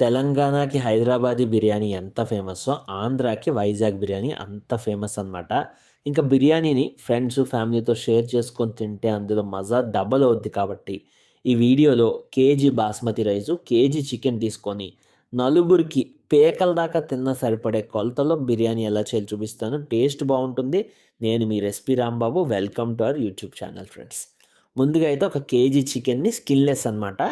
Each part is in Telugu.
తెలంగాణకి హైదరాబాదీ బిర్యానీ ఎంత ఫేమస్సో ఆంధ్రాకి వైజాగ్ బిర్యానీ అంత ఫేమస్ అనమాట. ఇంకా బిర్యానీని ఫ్రెండ్స్, ఫ్యామిలీతో షేర్ చేసుకొని తింటే అందులో మజా డబల్ అవుద్ది కాబట్టి ఈ వీడియోలో KG basmati rice, KG chicken తీసుకొని నలుగురికి పేకల దాకా తిన్న సరిపడే కొలతలో బిర్యానీ ఎలా చేయాలో చూపిస్తాను. టేస్ట్ బాగుంటుంది. నేను మీ recipe Rambabu. Welcome to our YouTube channel friends. ముందుగా అయితే ఒక కేజీ చికెన్ని స్కిన్లెస్ అనమాట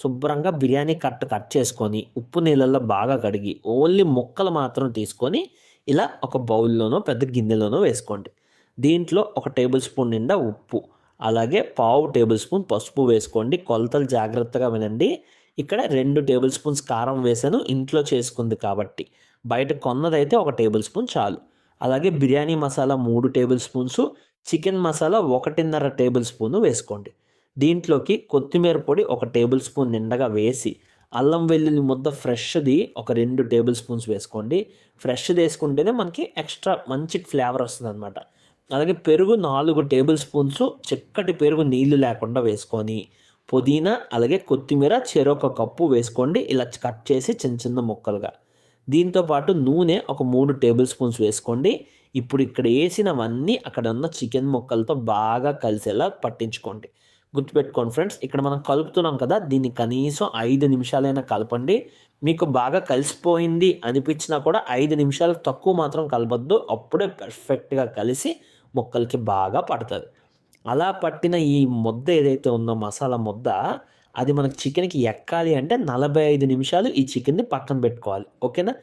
శుభ్రంగా బిర్యానీ కట్ చేసుకొని ఉప్పు నీళ్ళల్లో బాగా కడిగి ఓన్లీ ముక్కలు మాత్రం తీసుకొని ఇలా ఒక బౌల్లోనో పెద్ద గిన్నెలోనో వేసుకోండి. దీంట్లో ఒక టేబుల్ స్పూన్ నిండా ఉప్పు, అలాగే పావు టేబుల్ స్పూన్ పసుపు వేసుకోండి. కొలతలు జాగ్రత్తగా వినండి. ఇక్కడ 2 టేబుల్ స్పూన్స్ కారం వేసాను, ఇంట్లో చేసుకుంది కాబట్టి. బయట కొన్నదైతే 1 టేబుల్ స్పూన్ చాలు. అలాగే biryani masala 3 table spoons, chicken masala 1.5 table spoon వేసుకోండి. దీంట్లోకి కొత్తిమీర పొడి 1 టేబుల్ స్పూన్ నిండగా వేసి, అల్లం వెల్లుల్లి ముద్ద ఫ్రెష్ది ఒక 2 టేబుల్ స్పూన్స్ వేసుకోండి. ఫ్రెష్ది వేసుకుంటేనే మనకి ఎక్స్ట్రా మంచి ఫ్లేవర్ వస్తుంది అనమాట. అలాగే పెరుగు 4 టేబుల్ స్పూన్స్ చిక్కటి పెరుగు నీళ్లు లేకుండా వేసుకొని, పుదీనా అలాగే కొత్తిమీర చెరొక కప్పు వేసుకోండి. ఇలా కట్ చేసి చిన్న చిన్న ముక్కలుగా. దీంతోపాటు నూనె ఒక 3 టేబుల్ స్పూన్స్ వేసుకోండి. ఇప్పుడు ఇక్కడ వేసినవన్నీ అక్కడ ఉన్న చికెన్ ముక్కలతో బాగా కలిసేలా పట్టించుకోండి. గుర్తుపెట్టుకోండి ఫ్రెండ్స్, ఇక్కడ మనం కలుపుతున్నాం కదా, దీన్ని కనీసం 5 నిమిషాలైనా కలపండి. మీకు బాగా కలిసిపోయింది అనిపించినా కూడా 5 నిమిషాలకు తక్కువ మాత్రం కలపద్దు. అప్పుడే పర్ఫెక్ట్గా కలిసి ముక్కలకి బాగా పడుతుంది. అలా పట్టిన ఈ ముద్ద ఏదైతే ఉందో మసాలా ముద్ద, అది మనకి చికెన్కి ఎక్కాలి అంటే 45 నిమిషాలు ఈ చికెన్ని పక్కన పెట్టుకోవాలి. ఓకేనా?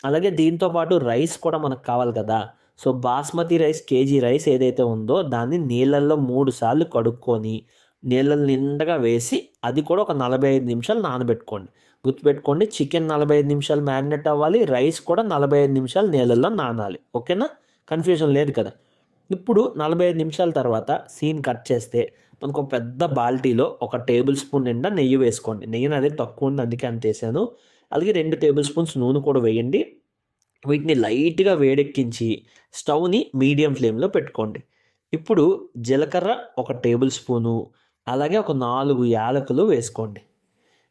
అలాగే దీంతోపాటు రైస్ కూడా మనకు కావాలి కదా. So basmati rice, KG rice ఏదైతే ఉందో దాన్ని నీళ్ళల్లో 3 సార్లు కడుక్కొని నీళ్ళని నిండగా వేసి అది కూడా ఒక 45 నిమిషాలు నానబెట్టుకోండి. గుర్తుపెట్టుకోండి, చికెన్ 45 నిమిషాలు మ్యారినేట్ అవ్వాలి, రైస్ కూడా 45 నిమిషాలు నీళ్ళల్లో నానాలి. ఓకేనా? కన్ఫ్యూజన్ లేదు కదా. ఇప్పుడు 45 నిమిషాల తర్వాత సీన్ కట్ చేస్తే మనకు ఒక పెద్ద బాల్టీలో 1 టేబుల్ స్పూన్ నిండా నెయ్యి వేసుకోండి. నెయ్యి అదే తక్కువ ఉంది, అందుకే అంత వేసాను. అలాగే 2 టేబుల్ స్పూన్స్ నూనె కూడా వేయండి. వీటిని లైట్గా వేడెక్కించి స్టవ్ని మీడియం ఫ్లేమ్లో పెట్టుకోండి. ఇప్పుడు జీలకర్ర 1 టేబుల్ స్పూను, అలాగే ఒక 4 యాలకులు వేసుకోండి.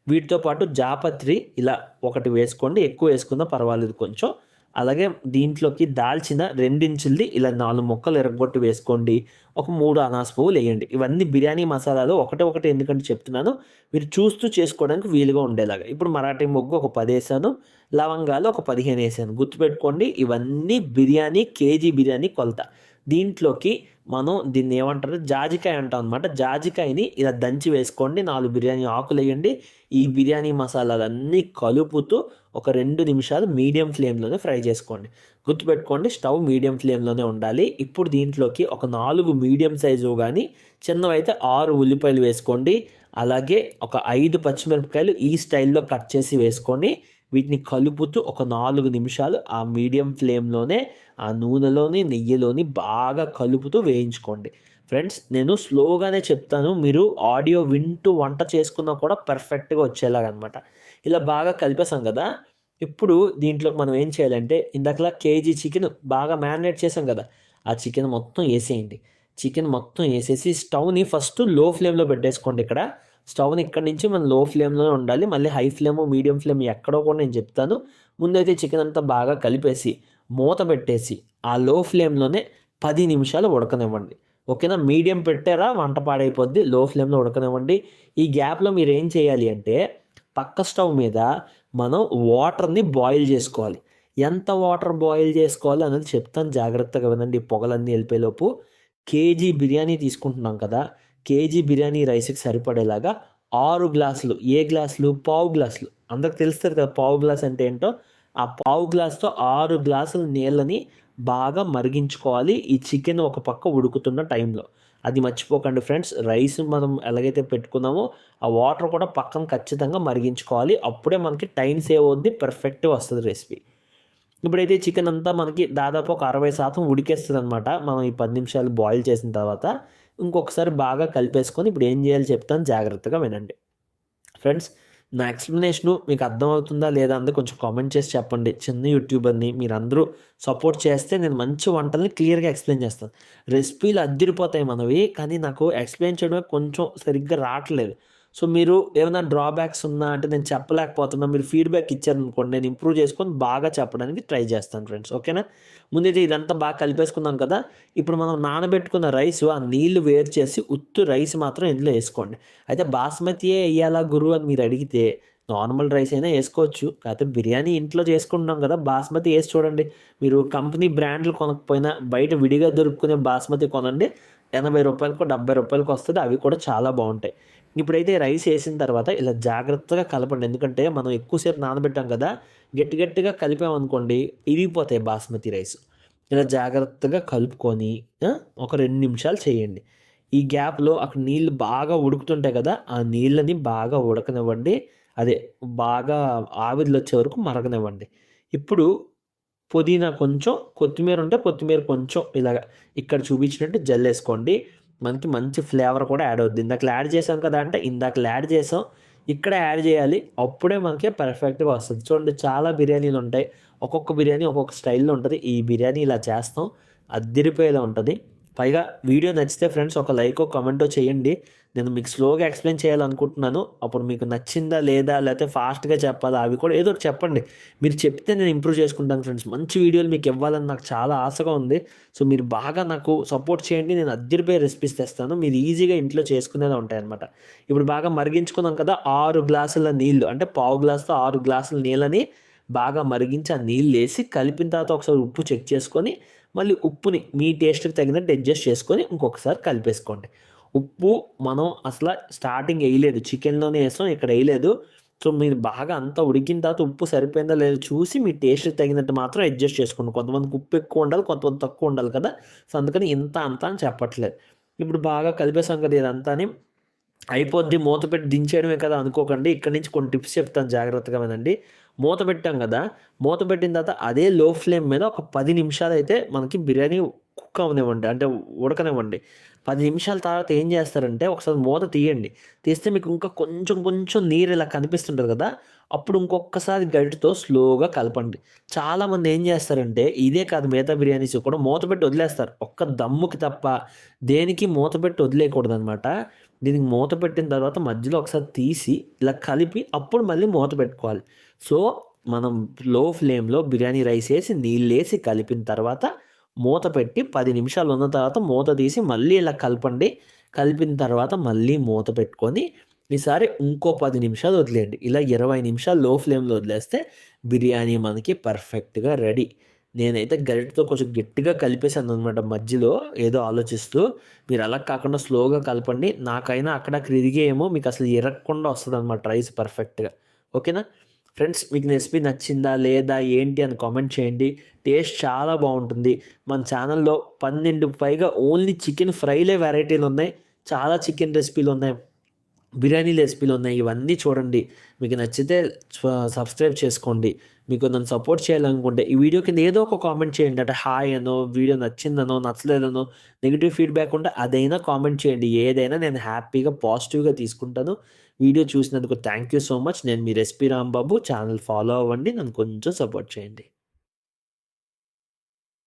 వీటితో పాటు జాపత్రి ఇలా 1 వేసుకోండి, ఎక్కువ వేసుకున్నా పర్వాలేదు కొంచెం. అలాగే దీంట్లోకి దాల్చిన 2 ఇంచులది ఇలా 4 ముక్కలు ఎరగొట్టి వేసుకోండి. ఒక 3 అనాస పువ్వులు వేయండి. ఇవన్నీ బిర్యానీ మసాలాలు ఒకటి ఎందుకంటే చెప్తున్నాను, మీరు చూస్తూ చేసుకోవడానికి వీలుగా ఉండేలాగా. ఇప్పుడు మరాఠీ మొగ్గు ఒక 10 వేసాను, లవంగాలు ఒక 15 వేసాను. గుర్తుపెట్టుకోండి, ఇవన్నీ బిర్యానీ, కేజీ బిర్యానీ కొలత. దీంట్లోకి మనం దీన్ని ఏమంటారు, జాజికాయ అంటాం అనమాట. జాజికాయని ఇలా దంచి వేసుకోండి. 4 బిర్యానీ ఆకులు వేయండి. ఈ బిర్యానీ మసాలాలన్నీ కలుపుతూ ఒక 2 నిమిషాలు మీడియం ఫ్లేమ్లోనే ఫ్రై చేసుకోండి. గుర్తుపెట్టుకోండి, స్టవ్ మీడియం ఫ్లేమ్లోనే ఉండాలి. ఇప్పుడు దీంట్లోకి ఒక 4 మీడియం సైజు కానీ చిన్నవైతే 6 ఉల్లిపాయలు వేసుకోండి. అలాగే ఒక 5 పచ్చిమిరపకాయలు ఈ స్టైల్లో కట్ చేసి వేసుకొని వీటిని కలుపుతూ ఒక 4 నిమిషాలు ఆ మీడియం ఫ్లేమ్లోనే ఆ నూనెలోని నెయ్యిలోని బాగా కలుపుతూ వేయించుకోండి. ఫ్రెండ్స్, నేను స్లోగానే చెప్తాను, మీరు ఆడియో వింటూ వంట చేసుకున్నా కూడా పర్ఫెక్ట్గా వచ్చేలాగనమాట. ఇలా బాగా కలిపేసాం కదా. ఇప్పుడు దీంట్లోకి మనం ఏం చేయాలంటే, ఇందాకలా కేజీ చికెన్ బాగా మ్యారినేట్ చేసాం కదా, ఆ చికెన్ మొత్తం వేసేయండి. చికెన్ మొత్తం వేసేసి స్టవ్ని ఫస్ట్ లో ఫ్లేమ్లో పెట్టేసుకోండి. స్టవ్ని ఇక్కడి నుంచి మనం లో ఫ్లేమ్లోనే ఉండాలి. మళ్ళీ హై ఫ్లేమ్, మీడియం ఫ్లేమ్ ఎక్కడో కూడా నేను చెప్తాను. ముందైతే చికెన్ అంతా బాగా కలిపేసి మూత పెట్టేసి ఆ లో ఫ్లేమ్లోనే 10 నిమిషాలు ఉడకనివ్వండి. ఓకేనా? మీడియం పెట్టారా వంట పాడైపోద్ది. లో ఫ్లేమ్లో ఉడకనివ్వండి. ఈ గ్యాప్లో మీరు ఏం చేయాలి అంటే, పక్క స్టవ్ మీద మనం వాటర్ని బాయిల్ చేసుకోవాలి. ఎంత వాటర్ బాయిల్ చేసుకోవాలి అనేది చెప్తాను, జాగ్రత్తగా వినండి. పొగలన్నీ వెళ్ళిపోయేలోపు. కేజీ బిర్యానీ తీసుకుంటున్నాం కదా, కేజీ బిర్యానీ రైస్కి సరిపడేలాగా 6 గ్లాసులు, ఏ గ్లాసులు, పావు గ్లాసులు, అందరికి తెలుస్తుంది కదా పావు గ్లాస్ అంటే ఏంటో. ఆ పావు గ్లాస్తో 6 గ్లాసుల నీళ్ళని బాగా మరిగించుకోవాలి ఈ చికెన్ ఒక పక్క ఉడుకుతున్న టైంలో. అది మర్చిపోకండి ఫ్రెండ్స్. రైస్ మనం ఎలాగైతే పెట్టుకున్నామో ఆ వాటర్ కూడా పక్కన ఖచ్చితంగా మరిగించుకోవాలి. అప్పుడే మనకి టైం సేవ్ అవుద్ది, పర్ఫెక్ట్గా వస్తుంది రెసిపీ. ఇప్పుడైతే చికెన్ అంతా మనకి దాదాపు ఒక 60% ఉడికేస్తుంది అనమాట. మనం ఈ 10 నిమిషాలు బాయిల్ చేసిన తర్వాత ఇంకొకసారి బాగా కలిపేసుకొని ఇప్పుడు ఏం చేయాలో చెప్తాను, జాగ్రత్తగా వినండి. ఫ్రెండ్స్, నా ఎక్స్ప్లెనేషను మీకు అర్థమవుతుందా లేదా అందరూ కొంచెం కామెంట్ చేసి చెప్పండి. చిన్న యూట్యూబర్ని, మీరందరూ సపోర్ట్ చేస్తే నేను మంచి వంటల్ని క్లియర్గా ఎక్స్ప్లెయిన్ చేస్తాను. రెసిపీలు అద్దిరిపోతాయి మనవి, కానీ నాకు ఎక్స్ప్లెయిన్ చేయడమే కొంచెం సరిగ్గా రావట్లేదు. సో మీరు ఏమైనా డ్రాబ్యాక్స్ ఉన్నా అంటే నేను చెప్పలేకపోతున్నా మీరు ఫీడ్‌బ్యాక్ ఇచ్చారనుకోండి నేను ఇంప్రూవ్ చేసుకొని బాగా చెప్పడానికి ట్రై చేస్తాను ఫ్రెండ్స్. ఓకేనా? ముందైతే ఇదంతా బాగా కలిపేసుకున్నాం కదా! ఇప్పుడు మనం నానబెట్టుకున్న రైసు ఆ నీళ్లు వేరు చేసి ఉత్తి రైస్ మాత్రం ఇందులో ఏసుకోండి. అయితే బాస్మతియే ఎయ్యాలా గురు అని మీరు అడిగితే నార్మల్ రైస్ అయినా ఏసుకోవచ్చు. కాకపోతే బిర్యానీ ఇంట్లో చేసుకుంటున్నాం కదా! బాస్మతి ఏసి చూడండి. మీరు కంపెనీ బ్రాండ్‌లు కొనకపోయినా బయట విడిగా దొరుకుకునే బాస్మతి కొనండి. రూ. 80కో, రూ. 70కో వస్తది. అవి కూడా చాలా బావుంటాయి. ఇప్పుడైతే రైస్ ఏసిన తర్వాత ఇలా జాగ్రత్తగా కలపండి. ఎందుకంటే మనం ఎక్కువ సేపు నానబెట్టాం కదా! గట్టి గట్టిగా కలిపామనుకోండి ఇరిగిపోతాయి బాస్మతి రైస్. ఇలా జాగ్రత్తగా కలుపుకొని ఆ! ఒక 2 నిమిషాలు చేయండి. ఈ గ్యాప్‌లో అక్కడ నీళ్ళు బాగా ఉడుకుతుంటాయి కదా! ఆ నీళ్ళని బాగా ఉడకనివ్వండి. అదే బాగా ఆవిర్లొచ్చే వరకు మరగనివ్వండి. ఇప్పుడు పుదీనా కొంచెం, కొత్తిమీర ఉంటే కొత్తిమీర కొంచెం ఇలాగ ఇక్కడ చూపించినట్టు జల్లేసుకోండి. మనకి మంచి ఫ్లేవర్ కూడా యాడ్ అవుద్ది. ఇందాకల యాడ్ చేసాం కదా! అంటే ఇందాకల యాడ్ చేసాం. ఇక్కడ యాడ్ చేయాలి. అప్పుడే మనకి పర్ఫెక్ట్‌గా వస్తది. చూడండి చాలా బిర్యానీలుంటాయి. ఒక్కొక్క బిర్యానీ ఒక్కొక్క స్టైల్‌లో ఉంటది. ఈ బిర్యానీ ఇలా చేస్తాం. అద్దిరిపోయేలా ఉంటది. పైగా వీడియో నచ్చితే ఫ్రెండ్స్ ఒక లైకో, కామెంటో చేయండి. నేను మీకు స్లోగా ఎక్స్‌ప్లెయిన్ చేయాలనుకుంటున్నాను. అప్పుడు మీకు నచ్చిందా? లేదా? లేతే ఫాస్ట్‌గా చెప్పాలా? అవి కూడా ఏదో ఒకటి చెప్పండి. మీరు చెప్తే నేను ఇంప్రూవ్ చేసుకుంటాను ఫ్రెండ్స్. మంచి వీడియోలు మీకు ఇవ్వాలని నాకు చాలా ఆశగా ఉంది. సో, మీరు బాగా నాకు సపోర్ట్ చేయండి. నేను అద్దిరిపోయే రెసిపీస్ తెస్తాను. మీరు ఈజీగా ఇంట్లో చేసుకునేలా ఉంటాయన్నమాట. ఇప్పుడు బాగా మరిగించుకున్నాం కదా! 6 గ్లాసుల నీళ్ళు అంటే పావు గ్లాస్‌తో 6 గ్లాసుల నీళ్ళని బాగా మరిగించి, ఆ నీళ్ళేసి కలిపిన తర్వాత ఒకసారి ఉప్పు చెక్ చేసుకొని, మళ్ళీ ఉప్పుని మీ టేస్ట్‌కి తగినట్టు అడ్జస్ట్ చేసుకొని ఇంకొకసారి కలిపేసుకోండి. ఉప్పు మనం అసల స్టార్టింగ్ ఎయలేదు. చికెన్‌లోనే ఏసాం. ఇక్కడ ఎయలేదు. సో, మీరు బాగా అంతా ఉడికిన తర్వాత ఉప్పు సరిపోయిందో లేదో చూసి మీ టేస్ట్‌కి తగినట్టు మాత్రం అడ్జస్ట్ చేసుకోండి. కొంతమందికి ఉప్పు ఎక్కువ ఉండాలి. కొంతమంది తక్కువ ఉండాలి కదా! సో, అందుకని ఇంత, అంత అని చెప్పట్లేదు. ఇప్పుడు బాగా కలిపేసాం కదా! ఇదంతాని అయిపోద్ది మూత పెట్టి దించేయడమే కదా అనుకోకండి. ఇక్కడి నుంచి కొన్ని టిప్స్ చెప్తాను జాగ్రత్తగా వినండి. మూత పెట్టాం గదా! మూత పెట్టిన తర్వాత అదే లో ఫ్లేమ్ మీద ఒక 10 నిమిషాలైతే మనకి బిర్యానీ కుక్ అవ్వనివ్వండి. అంటే ఉడకనివ్వండి. 10 నిమిషాల తర్వాత ఏం చేస్తారంటే ఒకసారి మూత తీయండి. తీస్తే మీకు ఇంకా కొంచెం కొంచెం నీరు ఇలా కనిపిస్తుంటది గదా! అప్పుడు ఇంకొక్కసారి గరిటెతో స్లోగా కలపండి. చాలామంది ఏం చేస్తారంటే ఇదే కాదు మిగతా బిర్యానీస్ కూడా మూత పెట్టి వదిలేస్తారు. ఒక్క దమ్ముకి తప్ప దేనికి మూత పెట్టి వదిలేయకూడదనమాట. దీనికి మూత పెట్టిన తర్వాత మధ్యలో ఒకసారి తీసి ఇలా కలిపి అప్పుడు మళ్ళీ మూత పెట్టుకోవాలి. సో, మనం లో ఫ్లేమ్‌లో బిర్యానీ రైస్ ఏసి, నీళ్ళేసి కలిపిన తర్వాత మూత పెట్టి 10 నిమిషాలు ఉన్న తర్వాత మూత తీసి మళ్ళీ ఇలా కలపండి. కలిపిన తర్వాత మళ్ళీ మూత పెట్టుకొని ఈసారి ఇంకో 10 నిమిషాలు వదిలేయండి. ఇలా 20 నిమిషాలు లో ఫ్లేమ్‌లో వదిలేస్తే బిర్యానీ మనకి పర్ఫెక్ట్‌గా రెడీ. నేనైతే గరిటెతో కొంచెం గట్టిగా కలిపేసాననమాట మధ్యలో ఏదో ఆలోచిస్తూ. మీరు అలా కాకుండా స్లోగా కలపండి. నాకైనా అక్కడక్కడ ఇరిగాయేమో మీకసలు ఇరగకుండా వస్తదనమాట రైస్ పర్ఫెక్ట్‌గా. ఓకేనా? ఫ్రెండ్స్ మీకు రెసిపీ నచ్చిందా? లేదా? ఏంటి? అని కామెంట్ చేయండి. టేస్ట్ చాలా బావుంటుంది. మన ఛానెల్‌లో 12 పైగా ఓన్లీ చికెన్ ఫ్రైలే వేరైటీలున్నాయి. చాలా చికెన్ రెసిపీలున్నాయి. బిర్యానీ రెసిపీలున్నాయి. ఇవన్నీ చూడండి. మీకు నచ్చితే సబ్స్క్రైబ్ చేసుకోండి. మీకు నన్ను సపోర్ట్ చేయాలనుకుంటే ఈ వీడియో కింద ఏదో ఒక కామెంట్ చేయండి. అంటే హాయ్ అనో, వీడియో నచ్చిందనో, నచ్చలేదనో, నెగెటివ్ ఫీడ్‌బ్యాక్ ఉంటే అదైనా కామెంట్ చేయండి. ఏదైనా నేను హ్యాపీగా పాజిటివ్‌గా తీసుకుంటాను. వీడియో చూసినందుకు థ్యాంక్ యూ సో మచ్. నేను మీ రెసిపీ రాంబాబు. ఛానెల్ ఫాలో అవ్వండి. నన్ను కొంచెం సపోర్ట్ చేయండి.